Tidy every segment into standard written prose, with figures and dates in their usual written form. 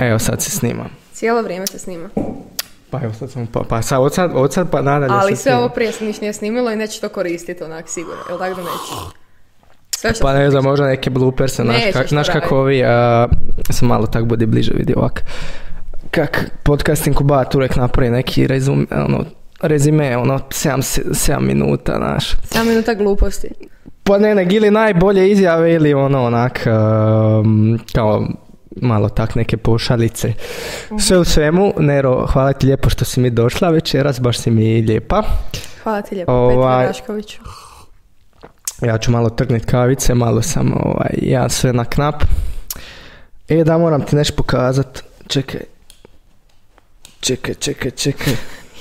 Evo sad se snima. Cijelo vrijeme se snima. Pa evo sad sam, od sad pa nadalje. Ali sve ovo prije se niš nije snimilo i neće to koristiti onak sigurno, jel tako da neće? Pa ne znam, možda neke blooperse, znaš kako ovi, sam malo tak budi bliže vidi ovak. Kak podcast inkubator uvijek napravi neki rezime, 7 minuta, znaš. 7 minuta gluposti. Pa ne, ili najbolje izjave ili onak, kao malo tak neke pošalice. Sve u svemu, Nero, hvala ti lijepo što si mi došla večeras, baš si mi lijepa. Hvala ti lijepo, Petra Raškoviću. Ja ću malo trgnit kavice, malo sam ja sve na knap. Da, moram ti nešto pokazat. Čekaj.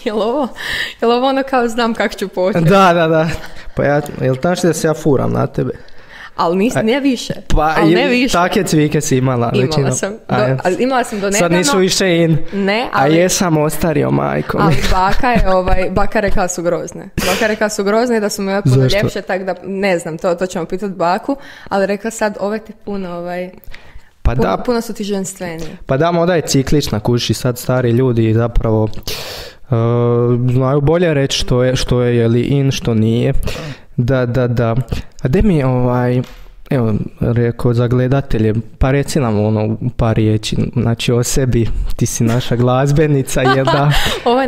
Jel ovo ono kao znam kako ću početi? Da. Pa jel znači da se ja furam na tebe? Ali nije više. Pa ne više. Takve cvike si imala. Imala sam do nedavno. Sad nisu više in. Ne, ali... A jesam ostario, majko. Ali baka rekla su grozne. Baka rekla su grozne i da su mi puno ljepše, tako da ne znam, to ćemo pitati baku, ali rekla sad ove ti puno puno su ti ženstvenije. Pa da, moda je ciklična, kući sad stari ljudi zapravo znaju bolje reći što je li in, što nije. Da. A de mi evo, rekao za gledatelje, pa reci nam par riječi, znači o sebi, ti si naša glazbenica, jel da?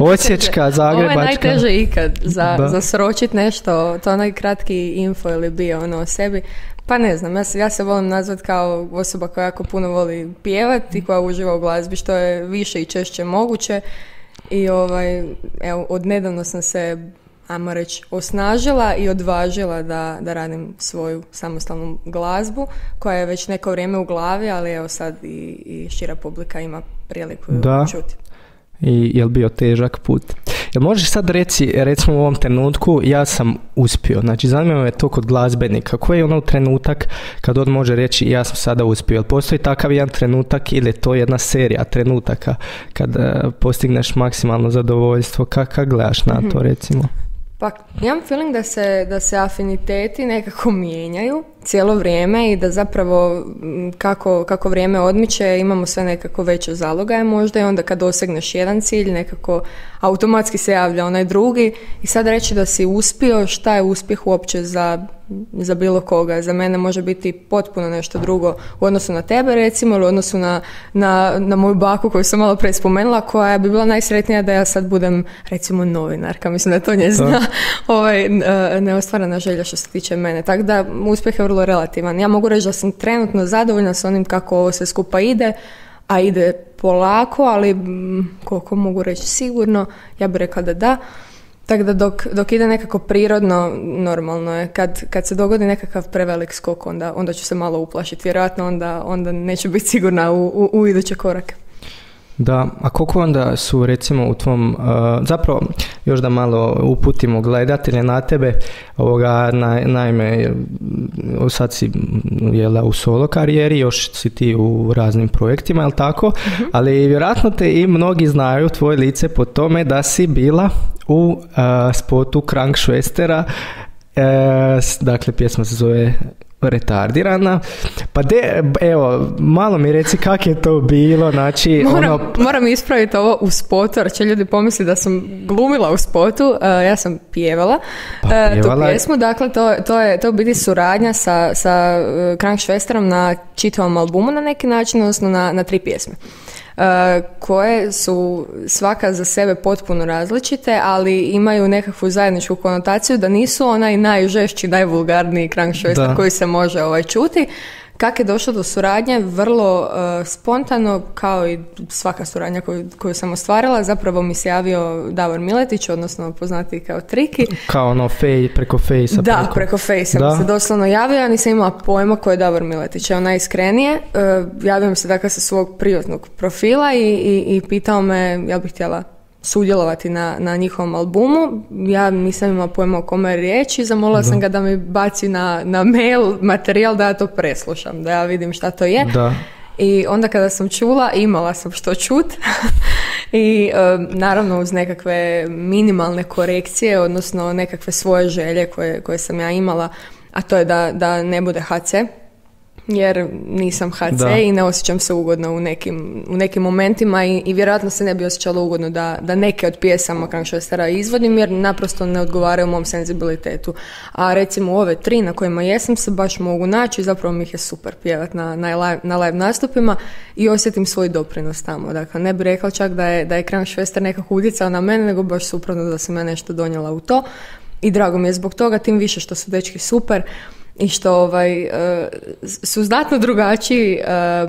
Osječka, zagrebačka. Ovo je najteže ikad za sročit nešto, to onaj kratki info ili bio o sebi. Pa ne znam, ja se volim nazvat kao osoba koja jako puno voli pjevati i koja uživa u glazbi, što je više i češće moguće. I evo, odnedavno sam se, ajmo reći, osnažila i odvažila da radim svoju samostalnu glazbu, koja je već neko vrijeme u glavi, ali evo sad i šira publika ima priliku čuti. I je li bio težak put? Jel možeš sad reći, recimo u ovom trenutku, ja sam uspio, znači zanima me to kod glazbenika, koji je trenutak kad on može reći ja sam sada uspio, jel postoji takav jedan trenutak ili je to jedna serija trenutaka kad postigneš maksimalno zadovoljstvo, kako gledaš na to recimo? Pa imam feeling da se afiniteti nekako mijenjaju cijelo vrijeme i da zapravo kako vrijeme odmiče imamo sve nekako veće zalogaje možda i onda kad dosegneš jedan cilj nekako automatski se javlja onaj drugi i sad reći da si uspio, šta je uspjeh uopće za bilo koga. Za mene može biti potpuno nešto drugo u odnosu na tebe recimo ili u odnosu na moju baku koju sam malo prije spomenula koja bi bila najsretnija da ja sad budem recimo novinarka. Mislim da je to njezina neostvarena želja što se tiče mene. Tako da uspjeh je vrlo relativan. Ja mogu reći da sam trenutno zadovoljna s onim kako ovo sve skupa ide, a ide polako, ali koliko mogu reći sigurno, ja bih rekla da. Tako da dok ide nekako prirodno, normalno je. Kad se dogodi nekakav prevelik skok, onda ću se malo uplašiti. Vjerojatno onda neću biti sigurna u iduće korake. Da, a koliko onda su recimo u tvom, zapravo još da malo uputimo gledatelje na tebe, naime sad si u solo karijeri, još si ti u raznim projektima, jel tako? Mm-hmm. Ali vjerojatno te i mnogi znaju tvoje lice po tome da si bila u spotu Krankšvestera, dakle pjesma se zove Retardirana. Pa evo, malo mi reci kako je to bilo, znači... Moram ispraviti ovo u spotu, jer će ljudi pomisliti da sam glumila u spotu, ja sam pjevala tu pjesmu, dakle to je biti suradnja sa Krankšvesterom na čitavom albumu na neki način, odnosno na 3 pjesme. Koje su svaka za sebe potpuno različite, ali imaju nekakvu zajedničku konotaciju da nisu onaj najžešći, najvulgarniji Krankšvester koji se može čuti. Kako je došlo do suradnje, vrlo spontano, kao i svaka suradnja koju sam ostvarila, zapravo mi se javio Davor Miletić, odnosno poznati kao Triki. Kao preko Fejsa. Da, preko Fejsa mi se doslovno javio, ja nisam imala pojma ko je Davor Miletić, evo najiskrenije. Javio mi se dakle sa svog privatnog profila i pitao me jel bih htjela sudjelovati na njihovom albumu. Ja nisam imala pojma o kome je riječ i zamolila sam ga da mi baci na mail materijal da ja to preslušam, da ja vidim šta to je. Da. I onda kada sam čula, imala sam što čut i naravno uz nekakve minimalne korekcije, odnosno nekakve svoje želje koje sam ja imala, a to je da ne bude HC, jer nisam HC i ne osjećam se ugodno u nekim momentima i vjerojatno se ne bi osjećala ugodno da neke od pjesama Kranjšvestera izvodim, jer naprosto ne odgovaraju mom senzibilitetu. A recimo ove 3 na kojima jesam se baš mogu naći, zapravo mi ih je super pjevat na live nastupima i osjetim svoj doprinos tamo. Dakle, ne bih rekla čak da je Kranjšvester nekako utjecao na mene, nego baš suprotno da sam ja nešto donijela u to. I drago mi je zbog toga, tim više što su dečki super i što su znatno drugačiji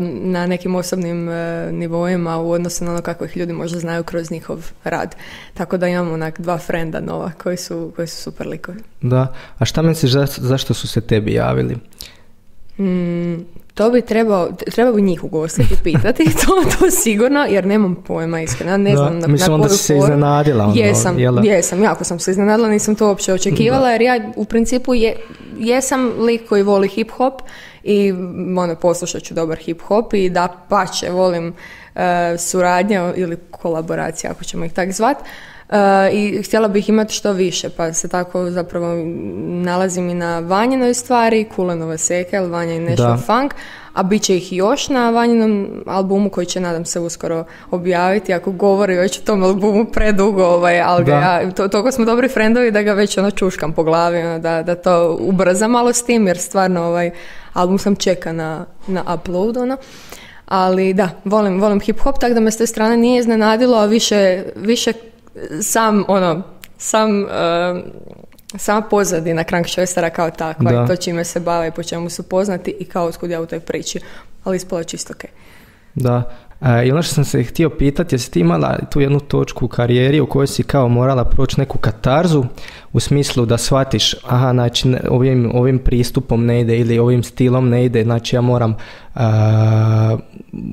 na nekim osobnim nivoima u odnosu na ono kako ih ljudi možda znaju kroz njihov rad. Tako da imamo onak 2 frenda nova koji su super likovi. Da, a šta misliš zašto su se tebi javili? To bi trebao njih ugostiti i pitati, to sigurno, jer nemam pojma iskreno, ne znam na mislim onda si se iznenadila. Jesam, jako sam se iznenadila, nisam to uopće očekivala, jer ja u principu jesam lik koji voli hip-hop i poslušat ću dobar hip-hop i da pače, volim suradnje ili kolaboracije, ako ćemo ih tak zvat. I htjela bih imati što više, pa se tako zapravo nalazim i na Vanjinoj stvari, Kulenove seke, Vanja i National Funk, a bit će ih još na Vanjinom albumu koji će, nadam se, uskoro objaviti, ako govori već o tom albumu predugo, ali toliko smo dobri frendovi da ga već čuškam po glavi, da to ubrza malo s tim, jer stvarno album sam čeka na upload, ali da, volim hip-hop, tako da me s te strane nije iznenadilo, a više sama pozadina Kranjšvestera kao takva i to čime se bave i po čemu su poznati i kao otkud ja u toj priči, ali ispalo čisto ok. Da, i ono što sam se htio pitati, jesi ti imala tu jednu točku u karijeri u kojoj si kao morala proći neku katarzu u smislu da shvatiš, znači ovim pristupom ne ide ili ovim stilom ne ide, znači ja moram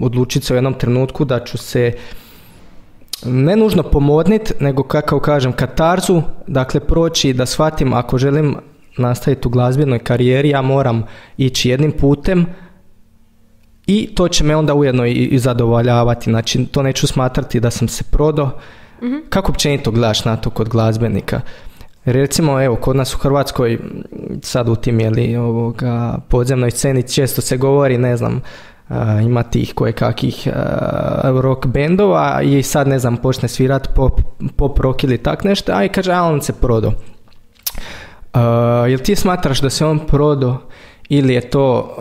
odlučiti se u jednom trenutku da ću se ne nužno pomodnit, nego kako kažem katarzu, dakle proći da shvatim ako želim nastaviti u glazbenoj karijeri, ja moram ići jednim putem i to će me onda ujedno i zadovoljavati, znači to neću smatrati da sam se prodao. Mm-hmm. Kako općenito gledaš na to kod glazbenika? Recimo, evo, kod nas u Hrvatskoj sad u tim podzemnoj sceni često se govori, ne znam, ima tih kojekakih rock bendova i sad, ne znam, počne svirat pop rock ili tak nešto, a i kaže, on se prodao. Jel ti smatraš da se on prodao ili je to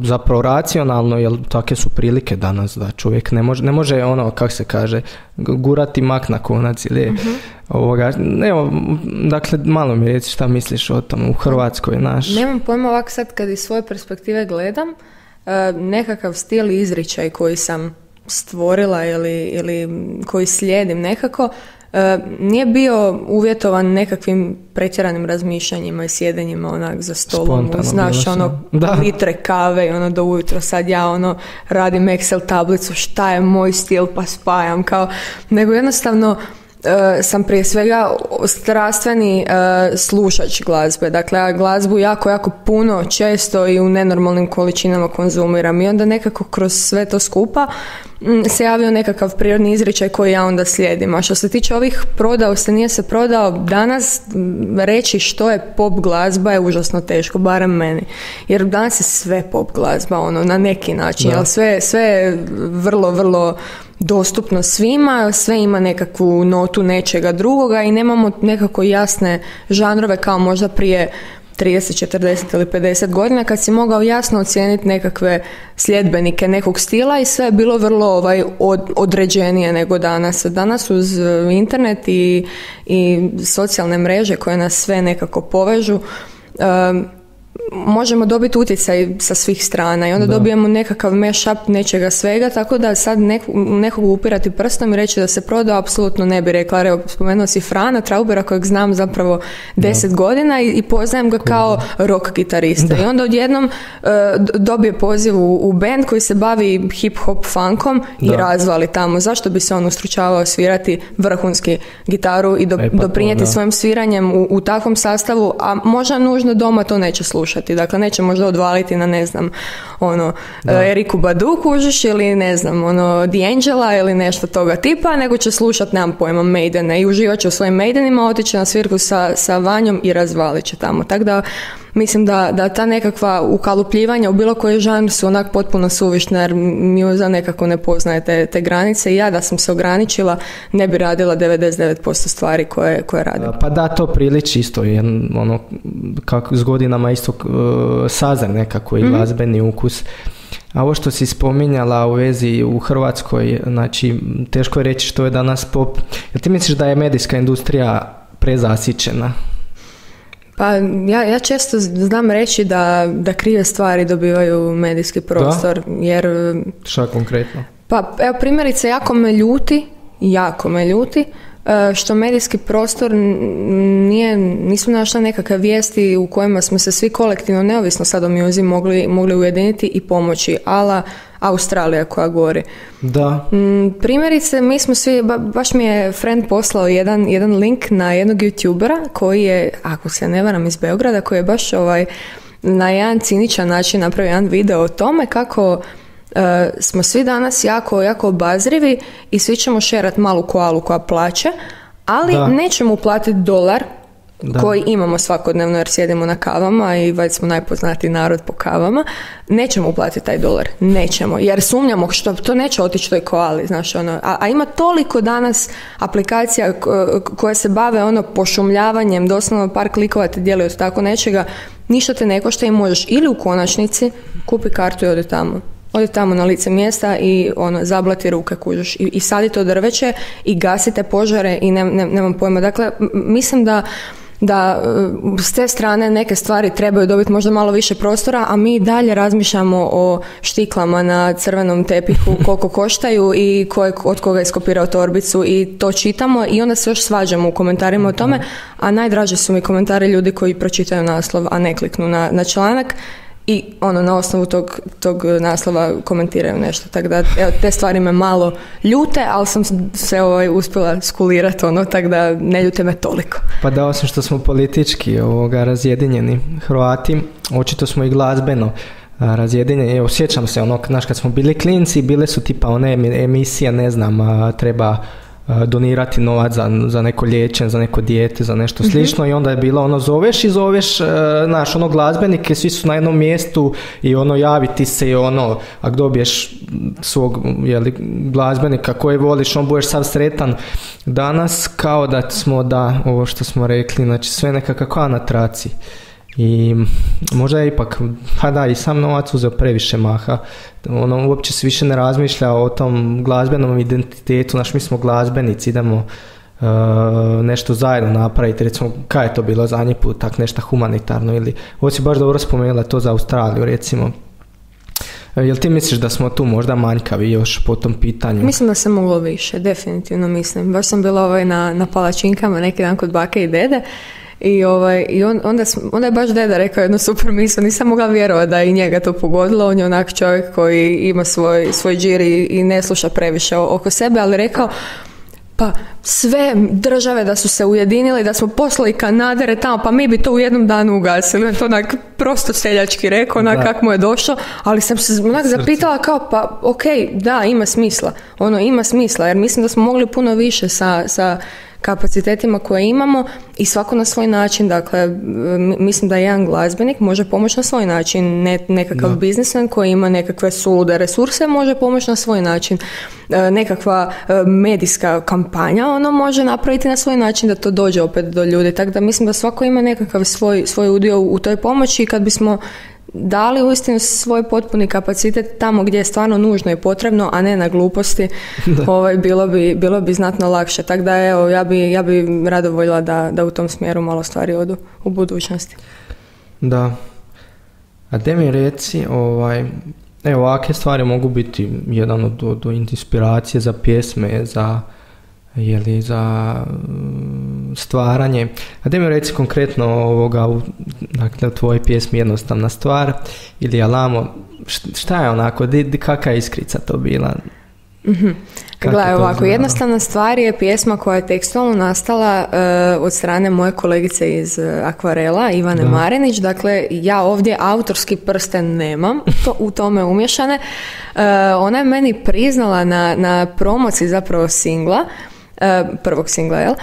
zapravo racionalno, jer takve su prilike danas da čovjek ne može kako se kaže, gurati mak na konac ili evo, dakle, malo mi reci šta misliš o tom u Hrvatskoj, Nemam pojma, ovak sad kad iz svoje perspektive gledam, nekakav stil i izričaj koji sam stvorila ili koji slijedim nekako, nije bio uvjetovan nekakvim pretjeranim razmišljanjima i sjedenjima onak za stolom, znaš, litre kave i do ujutro sad ja radim Excel tablicu šta je moj stil pa spajam nego jednostavno sam prije svega strastveni slušač glazbe. Dakle, ja glazbu jako puno, često i u nenormalnim količinama konzumiram i onda nekako kroz sve to skupa se javio nekakav prirodni izričaj koji ja onda slijedim. A što se tiče ovih prodao se, nije se prodao, danas reći što je pop glazba je užasno teško, barem meni. Jer danas je sve pop glazba, na neki način. Ali sve je vrlo, vrlo dostupno svima, sve ima nekakvu notu nečega drugoga i nemamo nekako jasne žanrove kao možda prije 30, 40 ili 50 godina kad si mogao jasno ocijeniti nekakve sljedbenike nekog stila i sve je bilo vrlo određenije nego danas. Danas uz internet i socijalne mreže koje nas sve nekako povežu, možemo dobiti utjecaj sa svih strana i onda dobijemo nekakav mashup nečega svega, tako da sad nekog upirati prstom i reći da se prodao, apsolutno ne bi rekla. Evo, spomenuo si Frana Traubera kojeg znam zapravo 10 godina i poznajem ga kao rock gitarista. I onda odjednom dobije poziv u band koji se bavi hip-hop funkom i razvali tamo. Zašto bi se on ustručavao svirati vrhunski gitaru i doprinijeti svojim sviranjem u takvom sastavu, a možda nužno doma to neće slušati. Dakle, neće možda odvaliti na, ne znam, Eriku Badu kužiš ili, ne znam, D'Angela ili nešto toga tipa, nego će slušati, nemam pojma, Maidene i uživat će u svojim Maidenima, otići na svirku sa Vanjom i razvalit će tamo. Tako da, mislim da ta nekakva ukalupljivanja u bilo koji žanr su onak potpuno suvišna, jer mjuza nekako ne poznaje te granice i ja da sam se ograničila ne bi radila 99% stvari koje radim. Pa da, to priliči isto, ono, kako s godinama isto sazar nekako i glazbeni ukus. A ovo što si spominjala u vezi u Hrvatskoj, znači teško je reći što je danas pop. Jel ti misliš da je medijska industrija prezasićena? Pa ja često znam reći da krive stvari dobivaju medijski prostor. Da? Jer... Šta konkretno? Pa evo primjerice, jako me ljuti što medijski prostor nisu našle nekakve vijesti u kojima smo se svi kolektivno, neovisno sad o mjuzi, mogli ujediniti i pomoći, ala Australija koja gori. Da. Primjerice, mi smo svi, baš mi je friend poslao jedan link na jednog youtubera koji je, ako se ne varam, iz Beograda, koji je baš na jedan ciničan način napravio jedan video o tome kako smo svi danas jako obazrivi i svi ćemo šerat malu koalu koja plaće, ali nećemo uplatiti $1 koji imamo svakodnevno jer sjedimo na kavama i već smo najpoznatiji narod po kavama. Nećemo uplatiti taj $1, nećemo, jer sumnjamo što to neće otići toj koali, znaš, ono. A ima toliko danas aplikacija koje se bave pošumljavanjem, doslovno par klikova te djeluju od tako nečega, ništa te ne košta i možeš ili u konačnici kupi kartu i odi tamo na lice mjesta i zablati ruke, kužiš, i sadite to drveće i gasite požare i nemam pojma. Dakle, mislim da s te strane neke stvari trebaju dobiti možda malo više prostora, a mi dalje razmišljamo o štiklama na crvenom tepihu, koliko koštaju i od koga je skopirao torbicu i to čitamo i onda se još svađamo u komentarima o tome, a najdraže su mi komentari ljudi koji pročitaju naslov, a ne kliknu na članak i na osnovu tog naslova komentiraju nešto. Tako da, evo, te stvari me malo ljute, ali sam se uspjela skulirati, tako da ne ljute me toliko. Pa da, osim što smo politički razjedinjeni Hrvati, očito smo i glazbeno razjedinjeni. Evo, sjećam se, znaš, kad smo bili klinci, bile su tipa one emisije, ne znam, treba donirati novac za neko liječenje, za neko dijete, za nešto slično, i onda je bilo zoveš naš glazbenike, svi su na jednom mjestu i javiti se i ako dobiješ svog glazbenika koji voliš, budeš sav sretan. Danas kao da smo, ovo što smo rekli, znači sve nekako na traci. I možda je ipak, i sam novac uzeo previše maha. Uopće se više ne razmišlja o tom glazbenom identitetu. Mi smo glazbenici, idemo nešto zajedno napraviti. Recimo, kaj je to bilo zadnji put, tak nešto humanitarno, ili ovo si baš dobro spomenula to za Australiju, recimo. Jel ti misliš da smo tu možda manjkavi još po tom pitanju? Mislim da se moglo više, definitivno mislim. Baš sam bila na palačinkama neki dan kod bake i dede. I onda je baš deda rekao jednu super misao, nisam mogla vjerovati da je i njega to pogodilo. On je onak čovjek koji ima svoj džir i ne sluša previše oko sebe, ali rekao, pa sve države da su se ujedinili, da smo poslali kanadere tamo, pa mi bi to u jednom danu ugasili. On je to onak prosto seljački rekao, onak kako mu je došlo, ali sam se onak zapitala kao, pa okej, da, ima smisla. Ima smisla, jer mislim da smo mogli puno više sa kapacitetima koje imamo i svako na svoj način. Dakle, mislim da jedan glazbenik može pomoći na svoj način, nekakav biznismen koji ima nekakve sulude resurse može pomoći na svoj način, nekakva medijska kampanja može napraviti na svoj način da to dođe opet do ljudi, tako da mislim da svako ima nekakav svoj udio u toj pomoći i kad bismo dali uistinu svoj potpuni kapacitet tamo gdje je stvarno nužno i potrebno, a ne na gluposti, bilo bi znatno lakše. Tako da evo, ja bi rado voljela da u tom smjeru malo stvari odu u budućnosti. Da. A de mi reci, ovakve stvari mogu biti jedan od inspiracije za pjesme, za stvaranje. A da mi reci konkretno dakle, u tvojoj pjesmi Jednostavna stvar ili Alamo, šta je onako, kakva je iskrica to bila? Gledaj, ovako, Jednostavna stvar je pjesma koja je tekstualno nastala od strane moje kolegice iz Akvarela, Ivane Marinić. Dakle, ja ovdje autorski prsten nemam u tome umješane. Ona je meni priznala na promociji zapravo singla, prvog singla,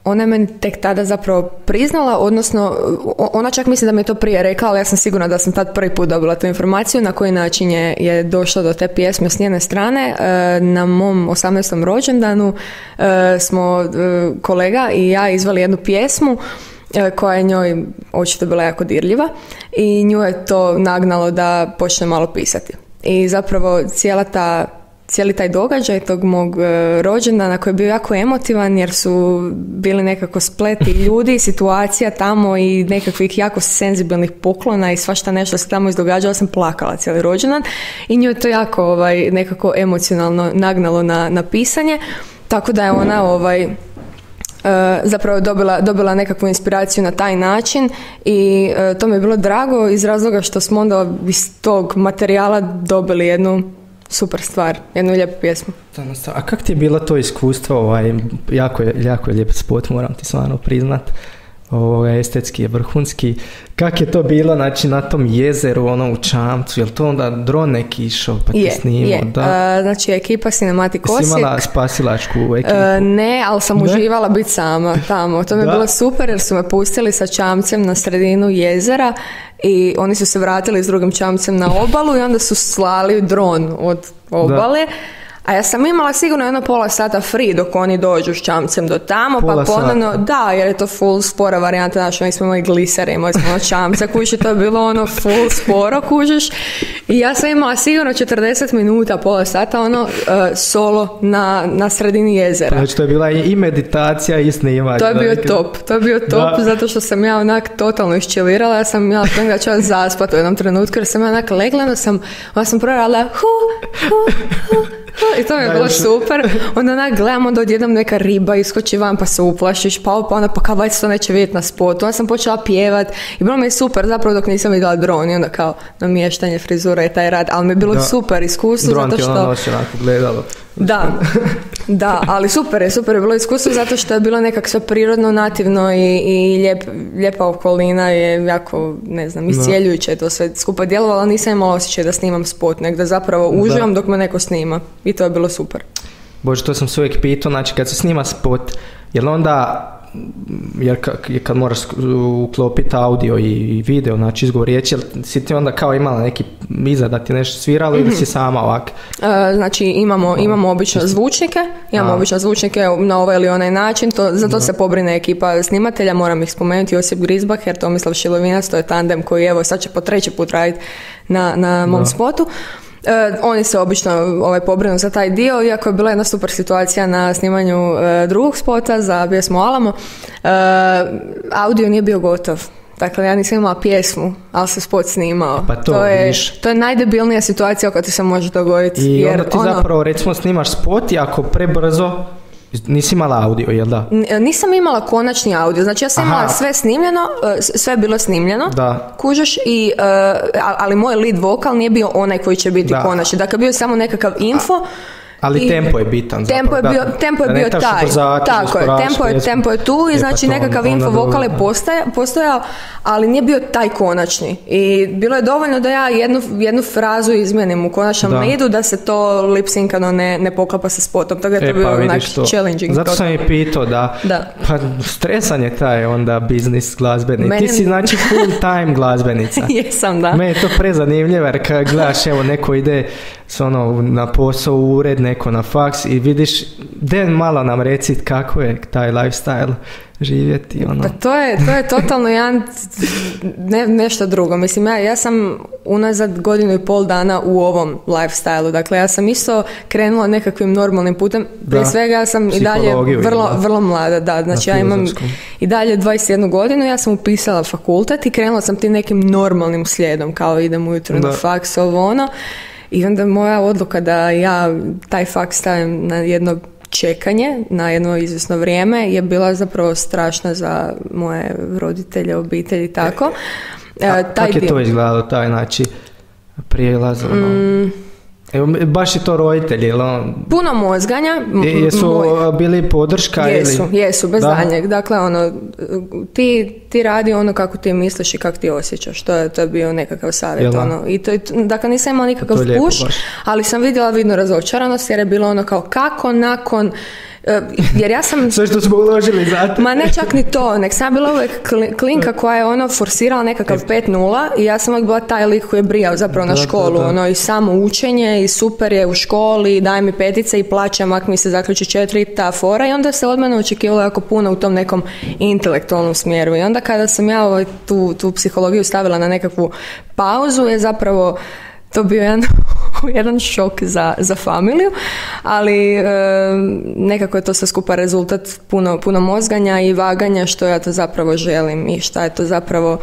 ona je meni tek tada zapravo priznala, odnosno ona čak misli da mi je to prije rekla, ali ja sam sigurna da sam tad prvi put dobila tu informaciju na koji način je došla do te pjesme s njene strane. Na mom 18. rođendanu smo kolega i ja izvali jednu pjesmu koja je njoj očito bila jako dirljiva i nju je to nagnalo da počne malo pisati. I zapravo cijeli taj događaj tog mog rođendana koji je bio jako emotivan jer su bili nekako spleti ljudi, situacija tamo i nekakvih jako senzibilnih poklona i svašta nešto se tamo izdogađalo, sam plakala cijeli rođendan i nju je to jako nekako emocionalno nagnalo na pisanje, tako da je ona zapravo dobila nekakvu inspiraciju na taj način i to mi je bilo drago iz razloga što smo onda iz tog materijala dobili jednu super stvar, jednu lijepu pjesmu. A kako ti je bilo to iskustvo? Jako je lijep spot, moram ti stvarno priznat. Estetski je vrhunski. Kako je to bilo, znači, na tom jezeru, u čamcu? Je li to onda dron neki išao pa ti snimao? Je. Da? Znači, ekipa Cinematic Osijek. Si imala spasilačku ekipu? Ne, ali sam uživala biti sama tamo. To mi je bilo super jer su me pustili sa čamcem na sredinu jezera i oni su se vratili s drugim čamcem na obalu i onda su slali dron od obale. A ja sam imala sigurno jedno pola sata free dok oni dođu s čamcem do tamo, pa ponovno, da, jer je to full spora varijanta, znači, oni smo imali glisere, imali smo čamca, kući, to je bilo full sporo, kužiš, i ja sam imala sigurno 40 minuta, pola sata, solo na sredini jezera. Znači, to je bila i meditacija i snimanje. To je bio top, zato što sam ja onak totalno iščelirala, ja sam imala da ću zaspati u jednom trenutku, jer sam ja onak legla, onda sam prorala i to mi je bilo super. Onda onak gledam, onda odjednom neka riba iskoči van pa se uplašiš, pa onda pa kao već to neće vidjeti na spotu. Onda sam počela pjevat i bilo mi je super zapravo dok nisam vidjela dron i onda kao namještanje frizura i taj rad, ali mi je bilo super iskustvo. Dron ti nosi onako gledalo. Da, ali super je bilo iskustvo zato što je bilo nekak sve prirodno, nativno i lijepa okolina je jako, ne znam, iscijeljujuće je to sve skupa djelovalo, ali nisam imala osjećaj da snimam spot, nego da zapravo uživam dok me neko snima i to je bilo super. Bože, to sam se uvijek pitao, znači kad se snima spot, jel onda, jer kad moraš uklopiti audio i video, znači izgovor riječi, si ti onda kao imala neki iza da ti nešto sviralo ili si sama ovak? Znači imamo obično zvučnike, na ovaj ili onaj način, za to se pobrine ekipa snimatelja, moram ih spomenuti, Josip Grizbacher, Tomislav Šilovinac, to je tandem koji evo sad će po 3. put raditi na mom spotu. Oni se obično pobrinu za taj dio, iako je bila jedna super situacija na snimanju drugog spota za pjesmu Alamo. Audio nije bio gotov. Dakle, ja nisam imala pjesmu, ali se spot snimao. Pa to je najdebilnija situacija koja ti se može dogoditi. I onda ti zapravo, recimo, snimaš spot i ako prebrzo nisi imala audio, jel da? Nisam imala konačni audio, znači ja sam imala sve snimljeno, sve je bilo snimljeno, kužeš, ali moj lead vokal nije bio onaj koji će biti konačni, dakle bio je samo nekakav info. Ali tempo je bitan. Tempo je bio taj. Tako je, tempo je tu i znači nekakav info vokal je postojao, ali nije bio taj konačni. I bilo je dovoljno da ja jednu frazu izmijenim u konačnom leadu da se to lip-syncano ne poklapa sa spotom. Tako da je to bilo challenging. Zato sam i pitao da. Pa stresan je taj onda biznis glazbenik. Ti si znači full time glazbenica. Jesam, da. Meni je to prezanimljivo jer kad gledaš, evo, neko ide na posao u ured, neko na faks i vidiš, den malo nam reci kako je taj lifestyle živjeti. Pa to je totalno nešto drugo. Mislim, ja sam unazad 1.5 godina u ovom lifestyle. Dakle, ja sam isto krenula nekakvim normalnim putem. Prije svega ja sam i dalje vrlo mlada. Da, znači ja imam i dalje 21 godinu. Ja sam upisala fakultet i krenula sam tim nekim normalnim slijedom, kao idem ujutro na faks, i onda moja odluka da ja taj faks stavim na jedno čekanje, na jedno izvjesno vrijeme, je bila zapravo strašna za moje roditelje, obitelji i tako. Kako je to izgledalo, taj znači prijelaz? Baš je to roditelji, puno mozganja. Jesu bili podrška? Jesu, bez daljnjeg. Dakle, ti radi ono kako ti misliš i kako ti osjećaš. To je bio nekakav savjet. Dakle, nisam imala nikakav push, ali sam vidjela vidnu razočaranost jer je bilo ono kao kako nakon jer ja sam... Sve što smo uložili za to. Ma ne čak ni to, nek sam bila uvijek klinka koja je forsirala nekakav 5-0 i ja sam uvijek bila taj lik koji je brijao zapravo na školu, i samo učenje i super je u školi, daj mi 5 i plaćam ako mi se zaključi 4, ta fora, i onda se od mene očekivalo jako puno u tom nekom intelektualnom smjeru, i onda kada sam ja tu psihologiju stavila na nekakvu pauzu je zapravo to bio jedan šok za familiju, ali nekako je to sve skupa rezultat puno mozganja i vaganja što ja to zapravo želim i šta je to zapravo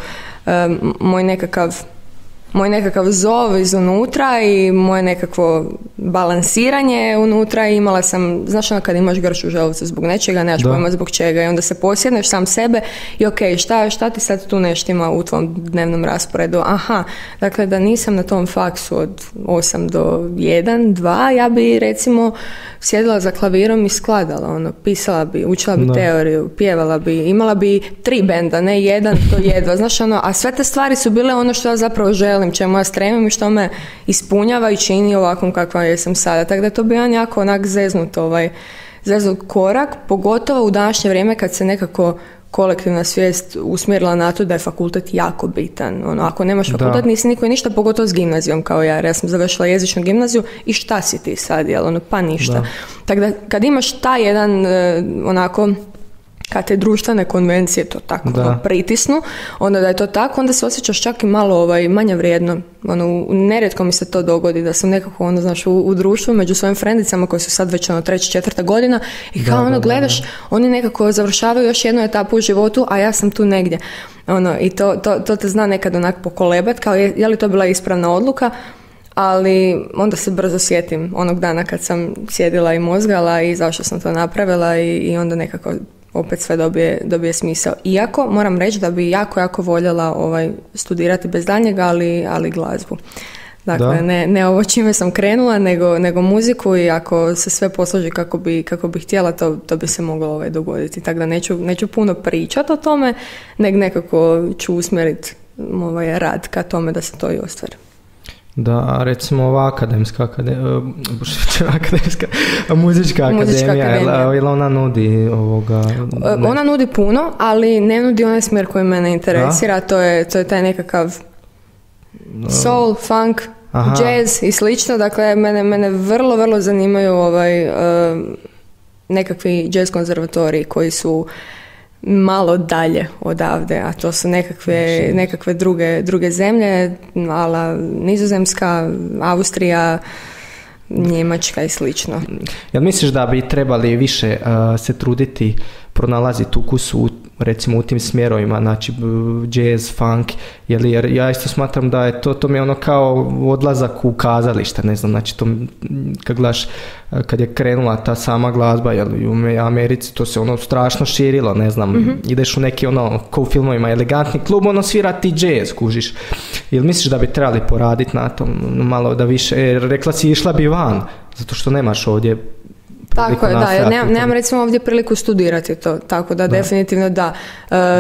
moj nekakav zov iznutra i moje nekakvo balansiranje unutra. I imala sam, znaš kad imaš grč u želucu zbog nečega, nemaš pojma zbog čega, i onda se posjedneš sam sebe i šta ti sad tu neštima u tvom dnevnom rasporedu? Aha, dakle da nisam na tom faksu od 8 do 1, 2, ja bi recimo sjedila za klavirom i skladala, pisala bi, učila bi teoriju, pjevala bi, imala bi 3 benda, ne 1, to jedva, znaš a sve te stvari su bile ono što ja zapravo želim, čemu ja stremim i što me ispunjava i čini ovakvom kakva jesam sada. Tako da je to bio jako zeznut korak, pogotovo u današnje vrijeme kad se nekako kolektivna svijest usmjerila na to da je fakultet jako bitan. Ako nemaš fakultet, nisi niko i ništa, pogotovo s gimnazijom kao ja. Ja sam završila jezičnu gimnaziju i šta si ti sad, pa ništa. Tako da kad imaš taj jedan kad te društvene konvencije to tako pritisnu, onda da je to tako, onda se osjećaš čak i malo manje vrijedno. Nerijetko mi se to dogodi da sam nekako u društvu među svojim frendicama koji su sad već 3. 4. godina i kao gledaš, oni nekako završavaju još jednu etapu u životu, a ja sam tu negdje. I to te zna nekad pokolebat, kao je li to bila ispravna odluka, ali onda se brzo sjetim onog dana kad sam sjedila i mozgala i zašto sam to napravila i onda nekako opet sve dobije smisao. Iako moram reći da bi jako voljela studirati bez daljnjega, ali glazbu. Dakle, ne ovo čime sam krenula, nego muziku, i ako se sve posloži kako bi htjela, to bi se moglo dogoditi. Tako da neću puno pričati o tome, nego nekako ću usmjeriti rad ka tome da se to i ostvari. Da, recimo ova muzička akademija, je li ona nudi ovoga? Ona nudi puno, ali ne nudi onaj smjer koji mene interesira, to je taj nekakav soul, funk, jazz i slično. Dakle, mene vrlo zanimaju nekakvi jazz konzervatoriji koji su malo dalje odavde, a to su nekakve druge zemlje, ala Nizozemska, Austrija, Njemačka i slično. Jel misliš da bi trebali više se truditi pronalaziti ukus recimo u tim smjerovima, znači jazz, funk, jer ja isto smatram da je to mi je kao odlazak u kazalište, ne znam, znači to kad gledaš, kad je krenula ta sama glazba, u Americi to se strašno širilo, ne znam, ideš u neki ko u filmovima elegantni klub, svira ti jazz, kužiš. Jel misliš da bi trebali poraditi na tom malo da više, jer rekla si išla bi van, zato što nemaš ovdje. Tako je, da, nemam recimo ovdje priliku studirati to, tako da definitivno da.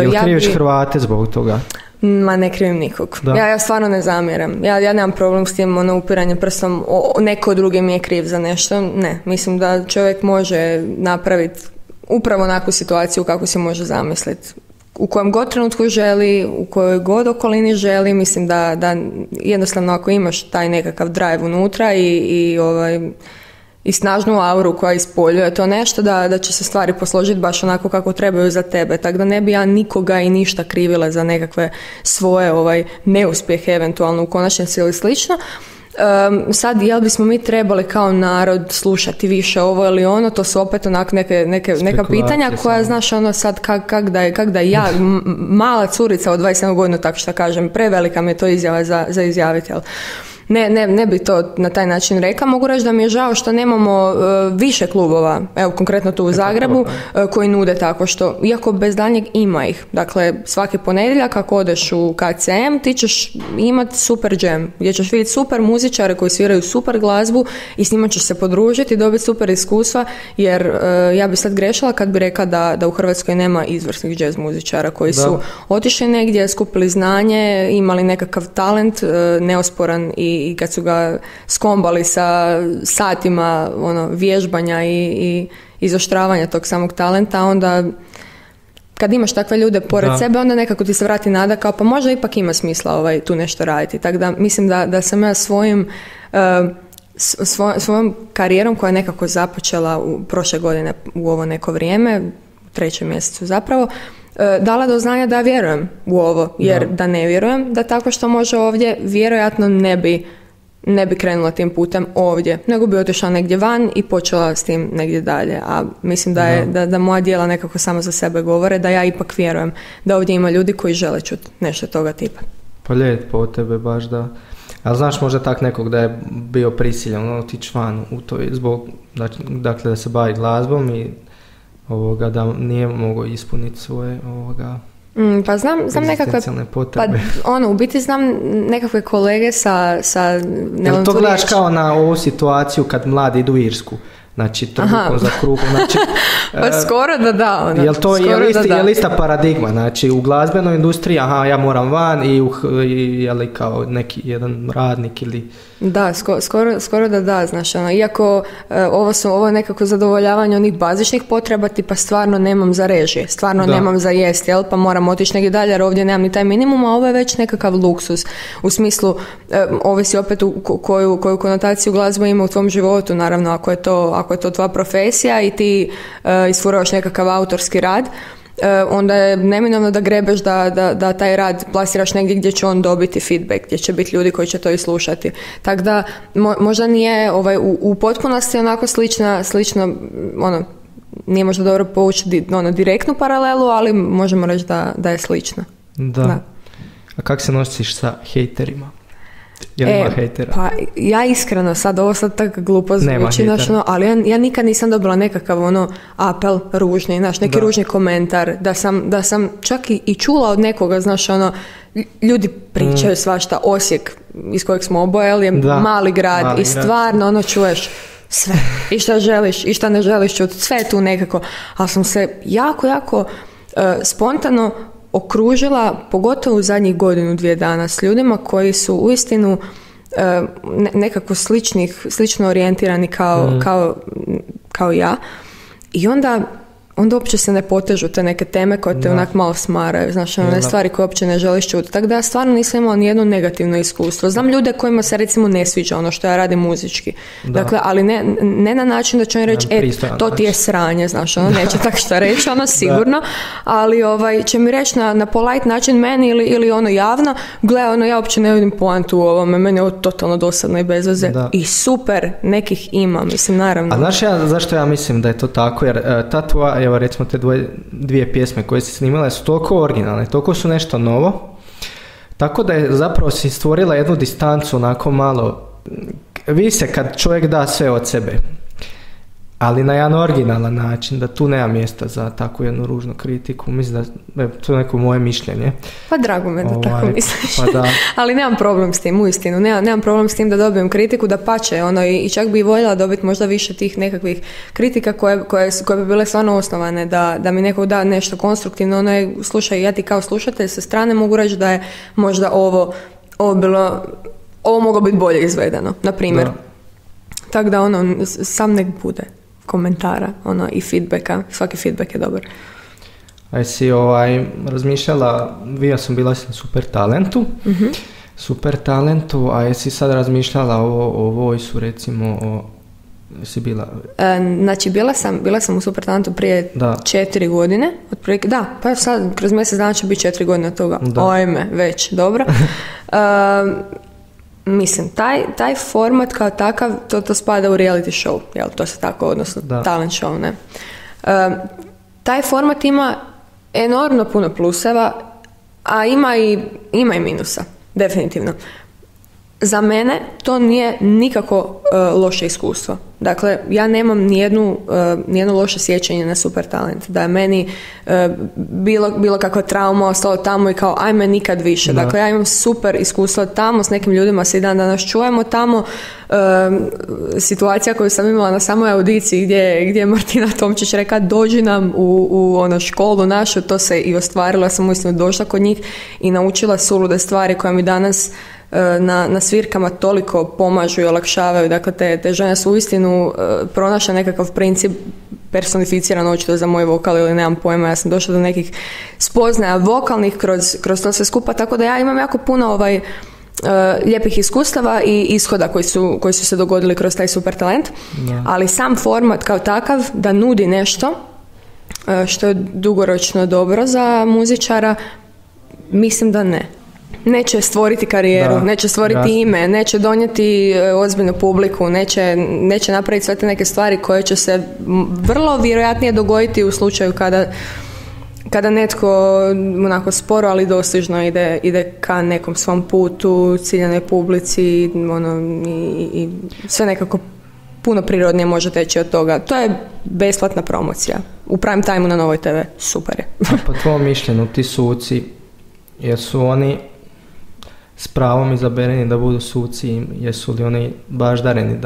Jel kriviš Hrvate zbog toga? Ma ne krivim nikog. Ja stvarno ne zamjeram. Ja nemam problem s tim upiranje prstom, neko drugi mi je kriv za nešto. Ne, mislim da čovjek može napraviti upravo onakvu situaciju kako se može zamisliti. U kojem god trenutku želi, u kojoj god okolini želi, mislim da jednostavno ako imaš taj nekakav drive unutra i snažnu auru koja ispoljuje to nešto, da će se stvari posložiti baš onako kako trebaju za tebe. Tako da ne bi ja nikoga i ništa krivila za nekakve svoje neuspjehe eventualno u konačnici ili slično. Sad, jel bismo mi trebali kao narod slušati više ovo ili ono, to su opet onak neka pitanja koja, znaš, sad kak da ja, mala curica od 27 godina, tako što kažem, prevelika mi je to izjava za izjaviti, jel? Ne bi to na taj način rekla. Mogu reći da mi je žao što nemamo više klubova, evo konkretno tu u Zagrebu, koji nude tako što, iako bez daljnjeg ima ih. Dakle, svaki ponedjeljak ako odeš u KCM, ti ćeš imati super jam, gdje ćeš vidjeti super muzičare koji sviraju super glazbu i s njima ćeš se podružiti i dobiti super iskustva, jer ja bi sad grešila kad bi rekla da u Hrvatskoj nema izvrsnih jazz muzičara koji su otišli negdje, skupili znanje, imali nekakav talent neosporan i kad su ga skombali sa satima vježbanja i izoštravanja tog samog talenta, onda kad imaš takve ljude pored sebe, onda nekako ti se vrati nada kao pa možda ipak ima smisla tu nešto raditi. Tako da mislim da sam ja svojom karijerom koja je nekako započela prošle godine u ovo neko vrijeme, u 3. mjesecu zapravo, dala do znanja da vjerujem u ovo, jer da ne vjerujem da tako što može ovdje, vjerojatno ne bi krenula tim putem ovdje, nego bi otišla negdje van i počela s tim negdje dalje. A mislim da moja djela nekako samo za sebe govore, da ja ipak vjerujem da ovdje ima ljudi koji žele čuti nešto toga tipa. Pa lijepo od tebe baš da. Ali znaš možda tak nekog da je bio prisiljen otići van u to zbog, dakle da se bavi glazbom i da nije mogao ispuniti svoje pa znam nekakve potrebe. Pa u biti znam nekakve kolege sa jel to gledaš kao na ovu situaciju kad mladi idu u Irsku? Znači, trbukom za kruhom. Znači, pa skoro da. Jel to je ista paradigma? Znači, u glazbenoj industriji, ja moram van i je li kao neki jedan radnik ili... Da, skoro da, znaš, iako ovo je nekako zadovoljavanje onih bazičnih potreba, tipa stvarno nemam za režije, stvarno nemam za jest, jel, pa moram otići negdje dalje jer ovdje nemam ni taj minimum, a ovo je već nekakav luksus, u smislu, ovisi opet koju konotaciju glazba ima u tvom životu, naravno, ako je to tvoja profesija i ti isfuravaš nekakav autorski rad, onda je neminovno da grebeš da taj rad plasiraš negdje gdje će on dobiti feedback, gdje će biti ljudi koji će to i slušati. Tako da možda nije u potpunosti onako slično nije možda dobro povući direktnu paralelu, ali možemo reći da je slično. Da. A kako se nosiš sa hejterima? Ima hejtera? Pa ja iskreno, ovo sad tako glupo zvuči, ali ja nikad nisam dobila nekakav apel ružni, neki ružni komentar, da sam čak i čula od nekoga, ljudi pričaju svašta, Osijek iz kojeg smo oboje je mali grad i stvarno čuješ sve, i šta želiš i šta ne želiš čuti, sve je tu nekako, ali sam se jako spontano okružila, pogotovo u zadnjih 1-2 dana, s ljudima koji su uistinu nekako slično orijentirani kao ja, i onda uopće se ne potežu te neke teme koje te onak malo smaraju, znaš, one stvari koje uopće ne želiš čuti. Tako da ja stvarno nisam imala nijedno negativno iskustvo. Znam ljude kojima se recimo ne sviđa ono što ja radim muzički. Dakle, ali ne na način da će oni reći, to ti je sranje, znaš, neće tako što reći, sigurno, ali će mi reći na polite način meni ili javno, gle, ja uopće ne vidim poantu u ovome, meni je ovo totalno dosadno i bez veze. I super, nekih ima, mislim, naravno. A znaš zašto ja mislim da je to tako, jer ta tvoja, evo recimo te dvije pjesme koje si snimala su toliko originalne, toliko su nešto novo, tako da je zapravo si stvorila jednu distancu onako malo, vidi se kad čovjek da sve od sebe, ali na jedan originalan način, da tu nema mjesta za takvu jednu ružnu kritiku. Mislim da to je neko moje mišljenje. Pa drago me da tako misliš. Pa da. Ali nemam problem s tim, uistinu. Nemam problem s tim da dobijem kritiku, da pače. I čak bi voljela dobiti možda više tih nekakvih kritika koje bi bile stvarno osnovane, da mi neko da nešto konstruktivno. Slušaj, ja ti kao slušatelj sa strane mogu reći da je možda ovo moglo biti bolje izvedeno, na primjer. Tako da sam nek bude komentara i feedbacka. Svaki feedback je dobar. A jesi razmišljala, sam bila na Super Talentu, Super Talentu, a jesi sad razmišljala o Voice-u, recimo, jesi bila? Znači, bila sam u Super Talentu prije 4 godine, otprilike, pa sad kroz mjesec dana će biti 4 godine od toga. Ojme, već, dobro. Mislim, taj format kao takav, to spada u reality show, jel, to se tako, odnosno talent show, ne. Taj format ima enormno puno pluseva, a ima i minusa, definitivno. Za mene to nije nikako loše iskustvo. Dakle, ja nemam nijedno loše sjećanje na Super Talent. Da je meni bilo kakva trauma ostalo tamo i kao ajme nikad više. Dakle, ja imam super iskustvo tamo, s nekim ljudima se i dan danas čujemo tamo. Situacija koju sam imala na samoj audiciji gdje je Martina Tomčić rekla dođi nam u školu našu, to se i ostvarilo. Ja sam uistinu došla kod njih i naučila sulude stvari koje mi danas na svirkama toliko pomažu i olakšavaju. Dakle, te žene su uistinu pronašle nekakav princip personificiran očito za moj vokal ili nemam pojma, ja sam došla do nekih spoznaja vokalnih kroz to sve skupa, tako da ja imam jako puno lijepih iskustava i ishoda koji su se dogodili kroz taj super talent, ali sam format kao takav da nudi nešto što je dugoročno dobro za muzičara, mislim da ne. Neće stvoriti karijeru, neće stvoriti ime, neće donijeti ozbiljnu publiku, neće napraviti sve te neke stvari koje će se vrlo vjerojatnije dogoditi u slučaju kada netko onako sporo, ali dostižno ide ka nekom svom putu, ciljanoj publici i sve nekako puno prirodnije može teći od toga. To je besplatna promocija. U prime time na Novoj TV. Super je. A po tvojom mišljenju, ti suci, jesu oni s pravom izabereni da budu suci, jesu li oni baždareni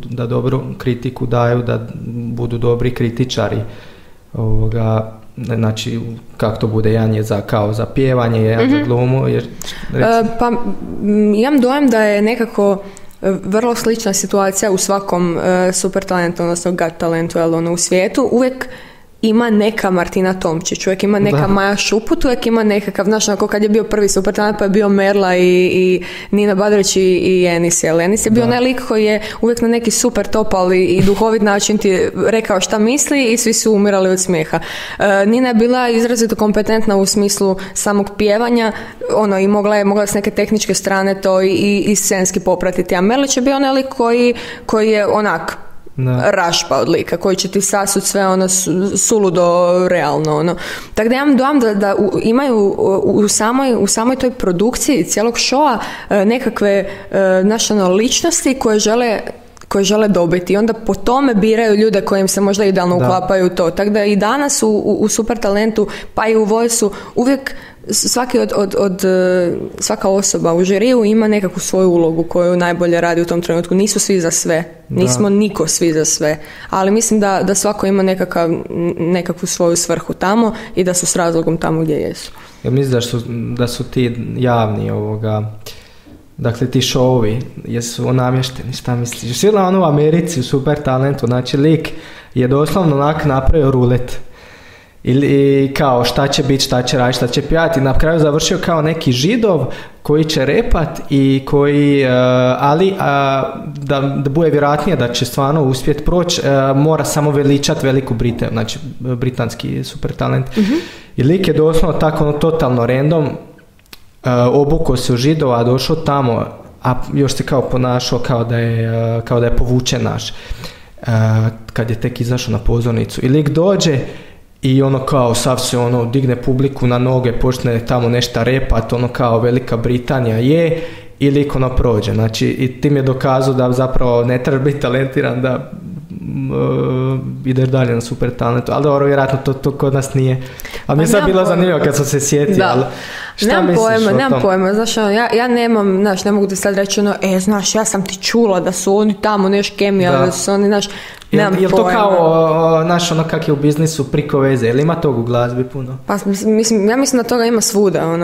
da dobru kritiku daju, da budu dobri kritičari znači kako to bude, jedan je kao za pjevanje, jedan za glumu, pa imam dojam da je nekako vrlo slična situacija u svakom super talentu, odnosno Got Talentu, u svijetu uvijek ima neka Martina Tomčić, uvijek ima neka Maja Šuput, uvijek ima nekakav, znaš, ako kad je bio prvi super talent pa je bio Merla i Nina Badrić i Enis. Enis je bio onaj lik koji je uvijek na neki super topali i duhovit način ti rekao šta misli i svi su umirali od smijeha. Nina je bila izrazito kompetentna u smislu samog pjevanja, i mogla s neke tehničke strane to i scenski popratiti, a Merlić je bio onaj lik koji je onak rašpa od lika, koji će ti sasut sve suludo realno. Tako da imam dojam da imaju u samoj toj produkciji cijelog šoa nekakve ličnosti koje žele dobiti i onda po tome biraju ljude kojim se možda idealno uklapaju to. Tako da i danas u super talentu pa i u Voice-u uvijek svaka osoba u žiriju ima nekakvu svoju ulogu koju najbolje radi u tom trenutku. Nisu svi za sve. Nismo niko svi za sve. Ali mislim da svako ima nekakvu svoju svrhu tamo i da su s razlogom tamo gdje jesu. Ja mislim da su ti javni dakle ti šovi jesu namješteni, šta misliš? Sila u Americi u super talentu, znači lik je doslovno napravio rulet. Ili kao šta će biti, šta će raditi, šta će pjati. Na kraju završio kao neki Židov koji će repat i koji, da bude vjerojatnije da će stvarno uspjeti proći, mora samo veličati Veliku Britaniju, znači britanski super talent. Mm-hmm. I lik je doslovno tako totalno random, obukao se u Židova, a došao tamo, a još se kao ponašao kao da je povučen naš. Kad je tek izašao na pozornicu. I lik dođe i kao sav se digne publiku na noge, počne tamo nešto repat, kao Velika Britanija je, i lik prođe. Znači, i tim je dokazao da zapravo ne treba biti talentiran da ideš dalje na super talentu, ali dobro, vjerojatno to kod nas nije. A mi je sad bilo zanimljivo kad sam se sjetio, ali šta misliš o tom? Nemam pojma, znaš, ja nemam, znaš, ne mogu ti sad reći znaš, ja sam ti čula da su oni tamo kemija, da su oni, znaš, nemam pojma. Je to kao, znaš, kak je u biznisu priko veze, ili ima tog u glazbi puno? Pa, ja mislim da toga ima svuda,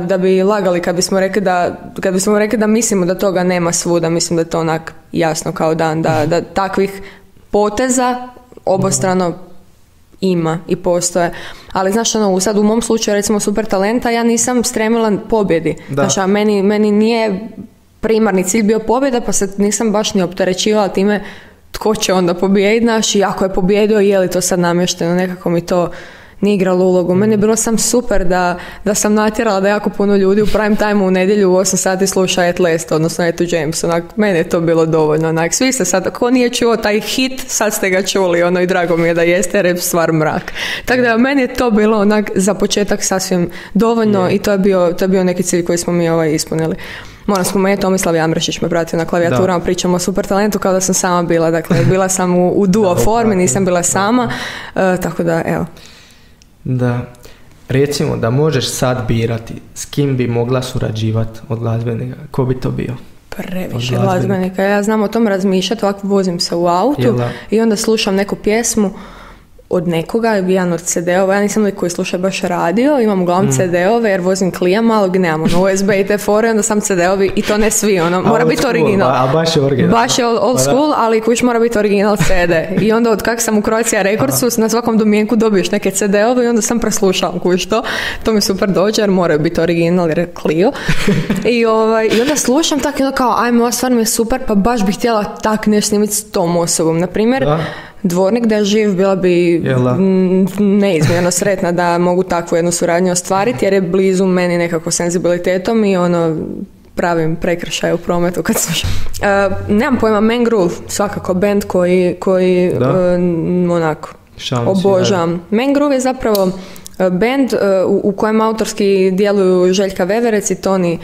da bi lagali kad bismo rekli da mislimo da toga nema svuda, mislim da je to onak jasno kao dan, da takvih poteza obostrano ima i postoje. Ali znaš, sad u mom slučaju recimo super talenta ja nisam stremila pobjedi. Znaš, a meni nije primarni cilj bio pobjeda, pa se nisam baš ni opterećivala time tko će onda pobijediti, znaš, i ako je pobjedio, je li to sad namješteno, nekako mi to nije igralo ulogu. Meni je bilo sam super da sam natjerala da jako puno ljudi u prime time u nedjelju u 8 sati sluša At Last, odnosno Etta James. Meni je to bilo dovoljno. Svi ste sad, ako nije čuo taj hit, sad ste ga čuli, i drago mi je da jeste, jer je stvar mrak. Tako da meni je to bilo za početak sasvim dovoljno i to je bio neki cilj koji smo mi ispunili. Moram spomenuti, Tomislav Jamrešić me pratio na klavijaturama, pričamo o super talentu kao da sam sama bila. Dakle, bila sam u duo formi, nisam bila sama, tako da, evo. Da, recimo da možeš sad birati s kim bi mogla surađivati od glazbenika, ko bi to bio? Previše glazbenika, ja znam o tom razmišljati, ovako vozim se u autu i onda slušam neku pjesmu, od nekoga, jedan od CD-ova, ja nisam lik koji sluša baš radio, imam uglavnom CD-ove jer vozim Clio malog, nemam USB i te fore, onda sam CD-ovi i to ne svi, mora biti original. A baš je original. Baš je old school, ali kuć mora biti original CD. I onda od kak sam u Croatia Recordsu, na svakom domjenku dobiješ neke CD-ove i onda sam preslušala kuć to mi super dođe jer moraju biti original jer je Clio. I onda slušam tako i onda kao, ajme, ova stvar mi je super, pa baš bih htjela tak nešto snimiti s tom osobom. Naprimjer, Dvornik da je živ, bila bi neizmjerno sretna da mogu takvu jednu suradnju ostvariti jer je blizu meni nekako senzibilitetom i pravim prekršaj u prometu kad slušam. Nemam pojma, Mangrove, svakako band koji onako obožavam. Mangrove je zapravo band u kojem autorski djeluju Željka Veverec i Toni,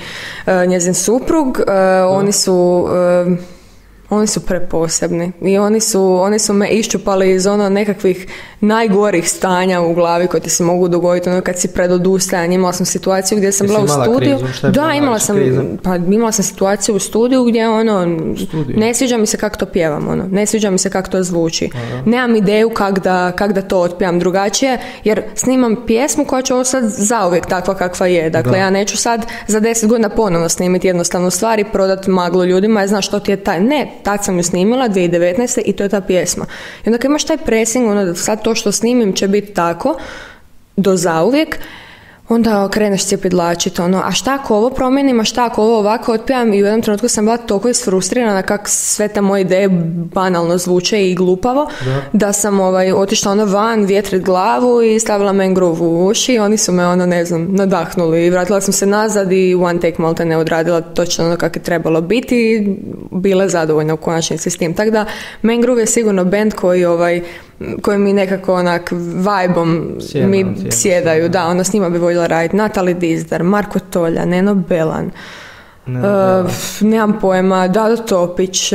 njezin suprug. Oni su preposebni i oni su me iščupali iz nekakvih najgorih stanja u glavi koje ti se mogu dogoditi, kad si pred odustajanjem. Imala sam situaciju gdje sam bila u studiju. Imala sam situaciju u studiju gdje ne sviđa mi se kako to pjevam, ne sviđa mi se kako to zvuči. Nemam ideju kak da to otpjevam drugačije, jer snimam pjesmu koja će ostati zauvijek takva kakva je. Dakle, ja neću sad za 10 godina ponovno snimiti jednostavnu stvar i prodati maglu ljudima, znaš što ti je taj. Ne, tad sam ju snimila 2019. i to je ta pjesma. I onda kad imaš taj pressing, sad to što snimim će biti tako do zauvijek, onda kreneš cjepidlačiti, a šta ako ovo promijenim, a šta ako ovo ovako otpivam, i u jednom trenutku sam bila toliko isfrustrirana kako sve te moje ideje banalno zvuče i glupavo, da sam otišla van, vjetrit glavu i stavila Mangrove u uši i oni su me nadahnuli i vratila sam se nazad i one take malte ne odradila točno kako je trebalo biti i bile zadovoljne u konačnici s tim. Tako da Mangrove je sigurno band koji mi nekako vibe-om mi sjedaju. Da, s njima bi voljela raditi. Natali Dizdar, Marko Tolja, Neno Belan, nemam pojma, Dado Topić,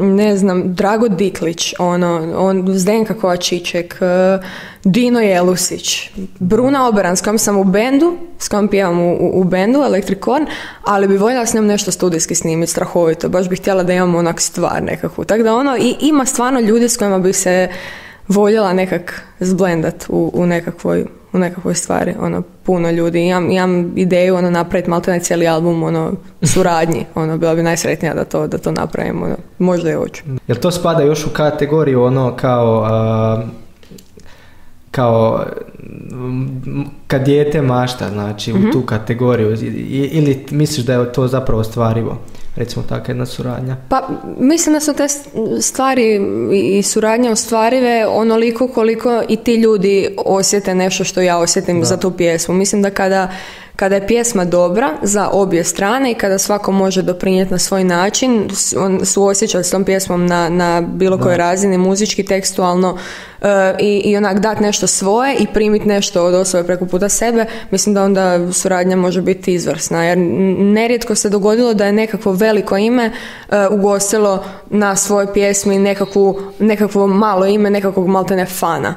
ne znam, Drago Diklić, Zdenka Kovačićek, Dino Jelusić, Bruna Oberan, s kojom sam u bendu, s kojom pjevam u bendu, Electric Corn, ali bi voljela s njom nešto studijski snimiti, strahovito. Baš bih htjela da imam stvar nekakvu. Tako da i ima stvarno ljudi s kojima bi se voljela nekak zblendat u nekakvoj stvari. Puno ljudi. Imam ideju napraviti maltene cijeli album suradnji. Bila bi najsretnija da to napravim. Možda i hoću. Jel to spada još u kategoriju kao kad dijete mašta, znači u tu kategoriju, ili misliš da je to zapravo ostvarivo, recimo takva jedna suradnja? Pa mislim da su te stvari i suradnje ostvarive onoliko koliko i ti ljudi osjete nešto što ja osjetim za tu pjesmu. Mislim da kada je pjesma dobra za obje strane i kada svako može doprinijeti na svoj način, suosjećati s tom pjesmom na bilo kojoj razini, muzički, tekstualno, i dati nešto svoje i primiti nešto od osobe preko puta sebe, mislim da onda suradnja može biti izvrsna. Jer nerijetko se dogodilo da je nekakvo veliko ime ugostilo na svojoj pjesmi nekakvo malo ime, nekakvog maltene fana.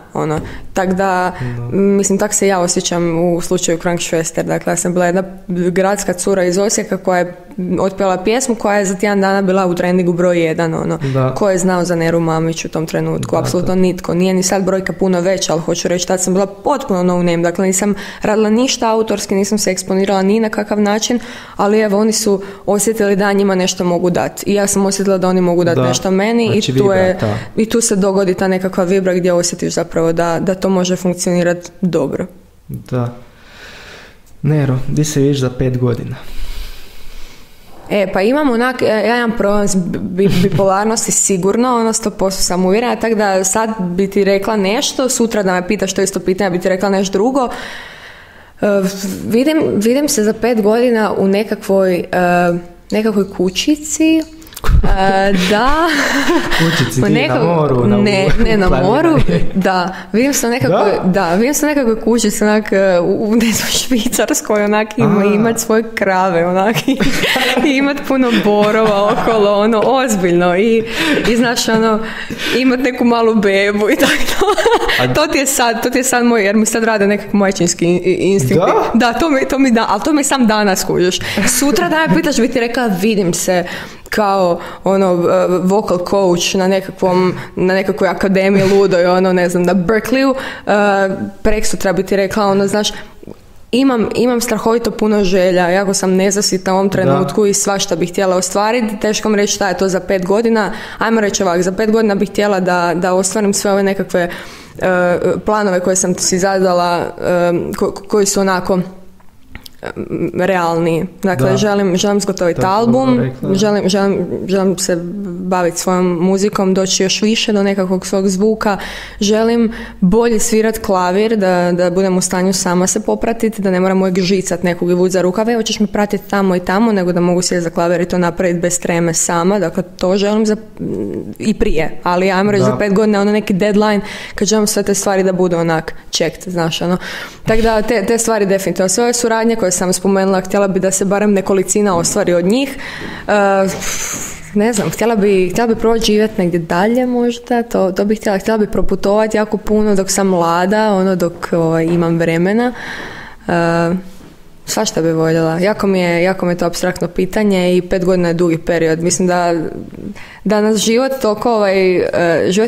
Tako da, mislim, tako se ja osjećam u slučaju Krankšvester. Dakle, ja sam bila jedna gradska cura iz Osijeka koja je otpjela pjesmu koja je za tjedan dana bila u trendingu broj 1. Ko je znao za Neru Mamić u tom trenutku? Apsolutno nitko. Nije ni sad brojka puno veća, ali hoću reći, tad sam bila potpuno no name. Dakle, nisam radila ništa autorski, nisam se eksponirala ni na kakav način, ali evo, oni su osjetili da njima nešto mogu dati. I ja sam osjetila da oni mogu dati nešto meni, znači, i tu se dogodi ta nekakva vibra gdje osjetiš zapravo da to može funkcionirati dobro. Da. Nero, di se vidiš za 5 godina? Pa imam jedan problem s bipolarnosti sigurno, 100% sam uvjerena, tako da sad bi ti rekla nešto, sutra da me pitaš to isto pitanje, bi ti rekla nešto drugo. Vidim se za 5 godina u nekakvoj kućici. Da. Kućici na moru. Ne na moru. Da. Vidim se u nekakvoj kućici u Švicarskoj imat svoje krave i imat puno borova okolo, ozbiljno i znaš imat neku malu bebu i tako. To ti je sad moj, jer mi sad rade nekak majčinski instinkt. Da, to mi da, ali to mi sam danas kužiš. Sutra da me pitaš, bi ti rekla, vidim se kao vocal coach na nekakvoj akademiji ludoj, ne znam, na Berkeleyu, preksutra bi ti rekla, znaš, imam strahovito puno želja, jako sam nezasitna u ovom trenutku i svašta bih htjela ostvariti, teško mi reći šta je to za 5 godina, ajmo reći ovako, za 5 godina bih htjela da ostvarim sve ove nekakve planove koje sam si zadala, koji su onako realni. Dakle, želim zgotoviti album, želim se baviti svojom muzikom, doći još više do nekakvog svog zvuka, želim bolje svirati klavir, da budem u stanju sama se popratiti, da ne moram uvijek žicat nekog i vući za rukave, hoćeš me pratiti tamo i tamo, nego da mogu sjeti za klavir i to napraviti bez treme sama. Dakle, to želim i prije, ali ajmo reći za 5 godina neki deadline kad želim sve te stvari da budu onak checked, znaš, Tako da te stvari definitivno. Sve ove suradnje koje sam spomenula, htjela bi da se barem nekolicina ostvari od njih. Ne znam, htjela bi probati živjeti negdje dalje možda, to bih htjela bi proputovati jako puno dok sam mlada, dok imam vremena. Svašta bi voljela. Jako mi je to apstraktno pitanje i 5 godina je dugi period. Mislim da nas život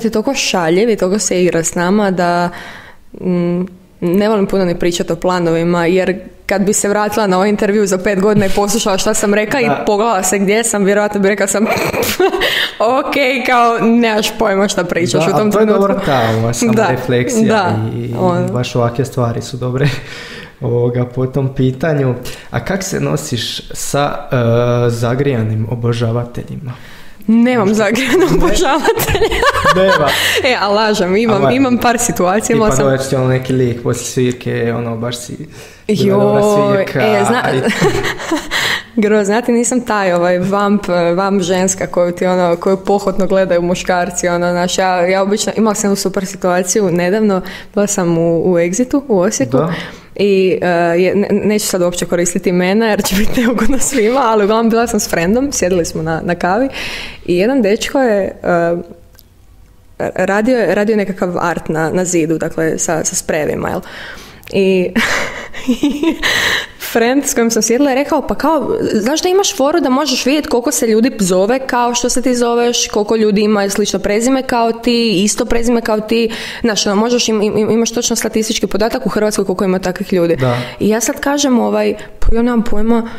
je toliko šaljiv i toliko se igra s nama da ne volim puno ni pričati o planovima, jer kad bi se vratila na ovaj intervju za 5 godina i poslušala šta sam rekla i pogledala se gdje sam, vjerojatno bi rekla sam ok, kao nemaš pojma šta pričaš u tom trenutku. Da, to je dobra ta refleksija i baš ovakve stvari su dobre po tom pitanju. A kak se nosiš sa zagrijanim obožavateljima? Nemam zagrijano obožavatelja. Nema. Ali lažem, imam par situacija. Tipa dođeš ti neki lik poslije svirke, baš si bila dobra svirka. Znate, nisam taj vamp ženska koju pohotno gledaju muškarci. Ja obično, imala sam jednu super situaciju nedavno, bila sam u Exitu, u Osijeku. Da. I neću sad uopće koristiti imena jer će biti neugodno svima, ali uglavnom bila sam s frendom, sjedili smo na kavi i jedan dečko je radio nekakav art na zidu, dakle sa sprejevima, jel? I friend s kojim sam sjedila je rekao, pa kao, znaš da imaš foru da možeš vidjeti koliko se ljudi zove kao što se ti zoveš, koliko ljudi ima slično prezime kao ti, isto prezime kao ti, znaš, možeš imaš točno statistički podatak u Hrvatskoj koliko ima takvih ljudi. Da. I ja sad kažem, pa ja nemam pojma,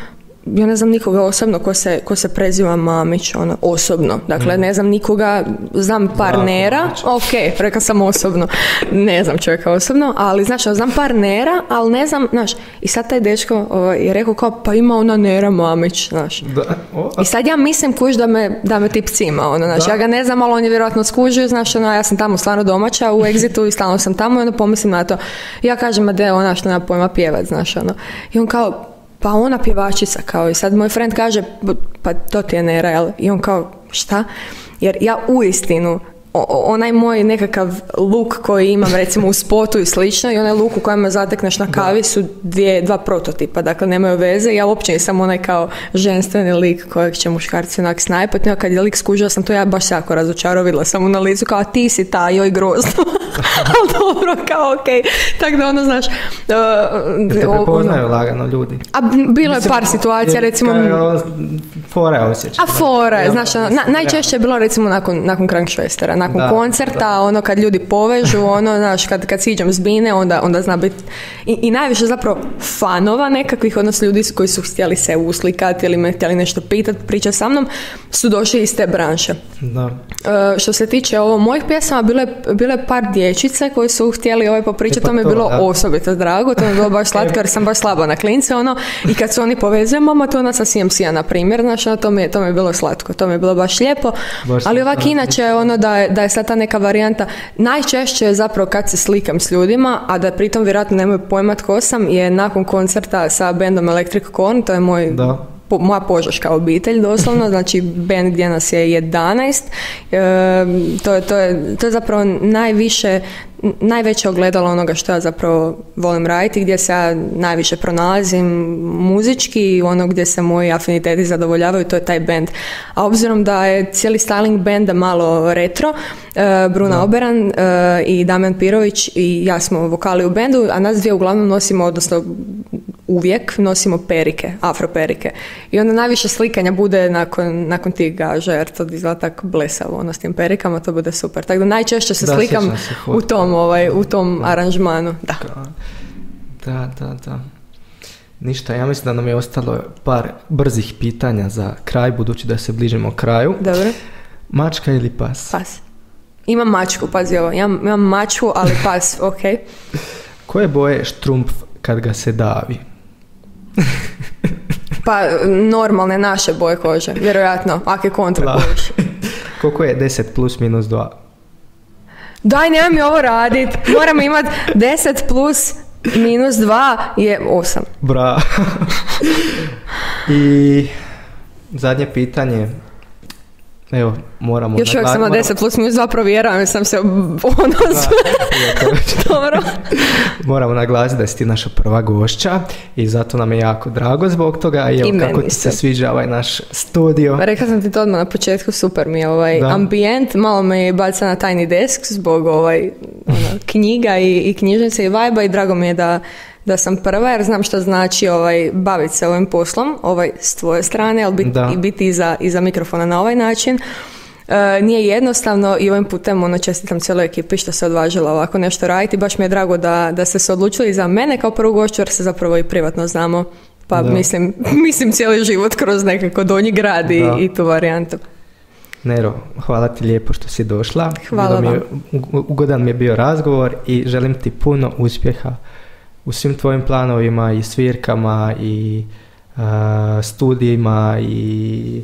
ja ne znam nikoga osobno ko se preziva Mamić, osobno. Dakle, ne znam nikoga, znam partnera, ok, rekla sam osobno, ne znam čovjeka osobno, ali znaš, znam partnera, ali ne znam, znaš, i sad taj dečko je rekao kao, pa ima ona Nera Mamić, znaš. I sad ja mislim da me tip cima, znaš, ja ga ne znam, ali on je vjerojatno skužio, znaš, ja sam tamo stvarno domaća u Exitu i stalno sam tamo i pomislim na to. Ja kažem, a de ona što nema pojma pjevat, znaš, I on kao, pa ona pjevačica kao, i sad moj friend kaže, pa to ti je Nera, jel? I on kao, šta? Jer ja uistinu, onaj moj nekakav look koji imam recimo u spotu i slično i onaj look u kojem me zatekneš na kavi su dva prototipa, dakle nemaju veze. Ja uopće nisam onaj kao ženstveni lik kojeg će muškarci onak snajpati. Kad je lik skužila sam to, ja baš jako razočarao, vidjela sam mu na licu kao, ti si ta, joj grozno. Ali dobro, kao okej. Tako da znaš... te prepoznaju lagano ljudi. A bilo je par situacija, recimo... Fora je osjećaj. A fora je, znaš, najčešće je bilo recimo nakon Krankšvestera, nakon koncerta, kad ljudi povežu, znaš, kad siđem s bine, onda zna biti i najviše zapravo fanova nekakvih, odnosno ljudi koji su htjeli se uslikati ili me htjeli nešto pitati, pričati sa mnom, su došli iz te branše. Da. Što se tiče mojih pjesama, bilo je par dječice koji su htjeli popričati, to mi je bilo osobito drago, to mi je bilo baš slatko jer sam baš slaba na klince, i kad su oni povezuju, mama, to ona sa CMC-a, na primjer, znaš, to mi je bilo slatko, to mi je bilo baš lijepo, ali ovak inače da je sad ta neka varijanta, najčešće je zapravo kad se slikam s ljudima, a da pritom vjerojatno nemaju pojma tko sam, je nakon koncerta sa bandom Electric Corn, to je moja požeška obitelj doslovno, znači band gdje nas je 11, to je zapravo najveće ogledalo onoga što ja zapravo volim raditi, gdje se ja najviše pronalazim muzički, ono gdje se moji afiniteti zadovoljavaju, to je taj band. A obzirom da je cijeli styling benda malo retro, Bruna Oberan i Damjan Pirović i ja smo vokali u bendu, a nas dvije uglavnom nosimo, odnosno uvijek nosimo perike, afroperike. I onda najviše slikanja bude nakon tih gaža, jer to izgleda tako blesavo, s tim perikama, to bude super. Tako da najčešće se slikam u tom aranžmanu. Da. Ništa, ja mislim da nam je ostalo par brzih pitanja za kraj, budući da se bližimo kraju. Dobro. Mačka ili pas? Pas. Imam mačku, pazi ovo. Imam mačku, ali pas, ok. Koje boje štrumpf kad ga se davi? Pa normalne naše boje kože, vjerojatno, ako je kontra bojiš. Koliko je 10 plus minus 2? Daj, nemoj mi ovo radit. Moram imati 10 plus minus 2 je 8. Bravo. I zadnje pitanje. Evo, moramo... Još uvijek sam na 10 plus minus 2 provjeravam jer sam se Dobro. Moramo naglasiti da si ti naša prva gošća i zato nam je jako drago zbog toga. I evo, kako ti se sviđa ovaj naš studio. Rekla sam ti to odmah na početku, super mi je ambijent, malo me baca na tajni desk zbog knjiga i knjižnice i vajba i drago mi je da sam prva, jer znam što znači baviti se ovim poslom, s tvoje strane, ali biti iza mikrofona na ovaj način. Nije jednostavno i ovim putem čestitam cijeloj ekipi što se odvažila ovako nešto raditi. Baš mi je drago da ste se odlučili za mene kao prvu gošću, jer se zapravo i privatno znamo. Pa mislim cijeli život kroz nekako Donji grad i tu varijantu. Nero, hvala ti lijepo što si došla. Hvala vam. Ugodan mi je bio razgovor i želim ti puno uspjeha u svim tvojim planovima i svirkama i studijima i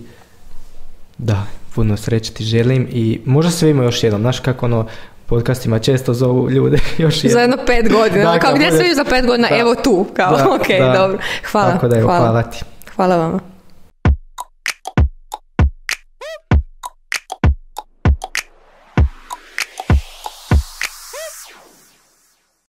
da, puno sreće ti želim i možda se vidimo još jednom, znaš kako podcastima često zovu ljude još jednom. Za jedno 5 godina, kao gdje se vidiš za 5 godina, evo tu, kao ok, dobro, hvala. Tako da hvala ti. Hvala vama.